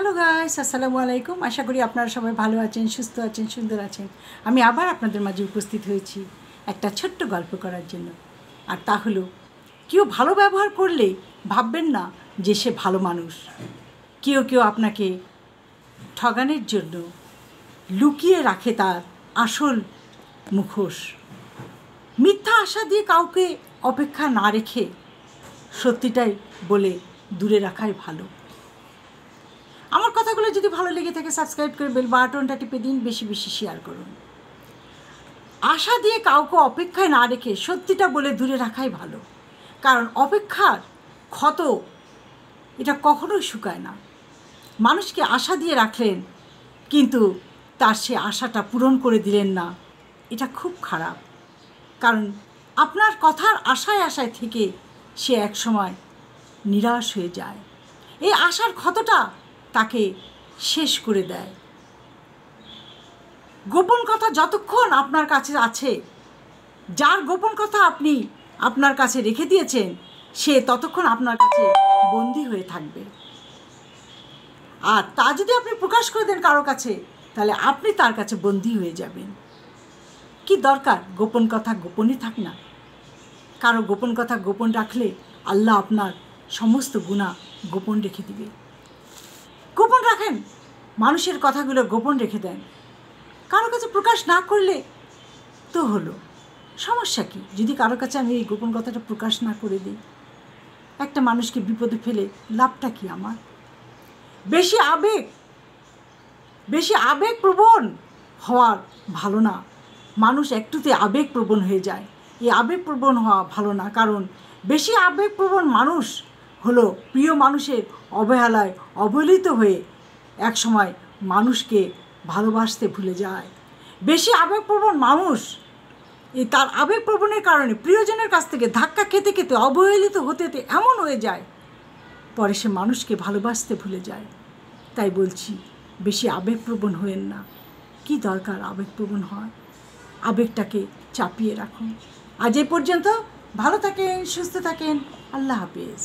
Hello guys, আসসালামু আলাইকুম। আশা করি আপনারা সবাই ভালো আছেন, সুস্থ আছেন, সুন্দর আছেন। আমি আবার আপনাদের মাঝে উপস্থিত হয়েছি একটা ছোট্ট গল্প করার জন্য। আর তা হলো, কেউ ভালো ব্যবহার করলে ভাববেন না যে সে ভালো মানুষ। কেউ কেউ আপনাকে ঠগানোর জন্য লুকিয়ে রাখে তার আসল মুখোশ। মিথ্যা আশা দিয়ে কাউকে অপেক্ষা না রেখে সত্যিটাই বলে দূরে রাখাই ভালো। আমার কথাগুলো যদি ভালো লেগে থাকে সাবস্ক্রাইব করে বেল বাটনটা টিপে দিন, বেশি বেশি শেয়ার করুন। আশা দিয়ে কাউকে অপেক্ষায় না রেখে সত্যিটা বলে দূরে রাখাই ভালো, কারণ অপেক্ষার ক্ষত এটা কখনোই শুকায় না। মানুষকে আশা দিয়ে রাখলেন কিন্তু তার সে আশাটা পূরণ করে দিলেন না, এটা খুব খারাপ। কারণ আপনার কথার আশায় আশায় থেকে সে একসময় নিরাশ হয়ে যায়। এই আশার ক্ষতটা তাকে শেষ করে দেয়। গোপন কথা যতক্ষণ আপনার কাছে আছে, যার গোপন কথা আপনি আপনার কাছে রেখে দিয়েছেন, সে ততক্ষণ আপনার কাছে বন্দী হয়ে থাকবে। আর তা যদি আপনি প্রকাশ করে দেন কারো কাছে, তাহলে আপনি তার কাছে বন্দী হয়ে যাবেন। কি দরকার গোপন কথা গোপনই থাক না? কারো গোপন কথা গোপন রাখলে আল্লাহ আপনার সমস্ত গুনাহ গোপন রেখে দিবে। গোপন রাখেন, মানুষের কথাগুলো গোপন রেখে দেন, কারো কাছে প্রকাশ না করলে তো হলো। সমস্যা কি যদি কারো কাছে আমি এই গোপন কথাটা প্রকাশ না করে দিই? একটা মানুষকে বিপদে ফেলে লাভটা কি আমার? বেশি আবেগপ্রবণ হওয়ার ভালো না। মানুষ একটুতে আবেগপ্রবণ হয়ে যায়। এই আবেগপ্রবণ হওয়া ভালো না, কারণ বেশি আবেগপ্রবণ মানুষ হলো প্রিয় মানুষের অবহেলায় অবহেলিত হয়ে একসময় মানুষকে ভালোবাসতে ভুলে যায়। বেশি আবেগপ্রবণ মানুষ তার আবেগপ্রবণের কারণে প্রিয়জনের কাছ থেকে ধাক্কা খেতে খেতে অবহেলিত হতে হতে এমন হয়ে যায়, পরে সে মানুষকে ভালোবাসতে ভুলে যায়। তাই বলছি, বেশি আবেগপ্রবণ হয়েন না। কি দরকার আবেগপ্রবণ হয়? আবেগটাকে চাপিয়ে রাখুন। আজ এ পর্যন্ত। ভালো থাকেন, সুস্থ থাকেন। আল্লাহ হাফেজ।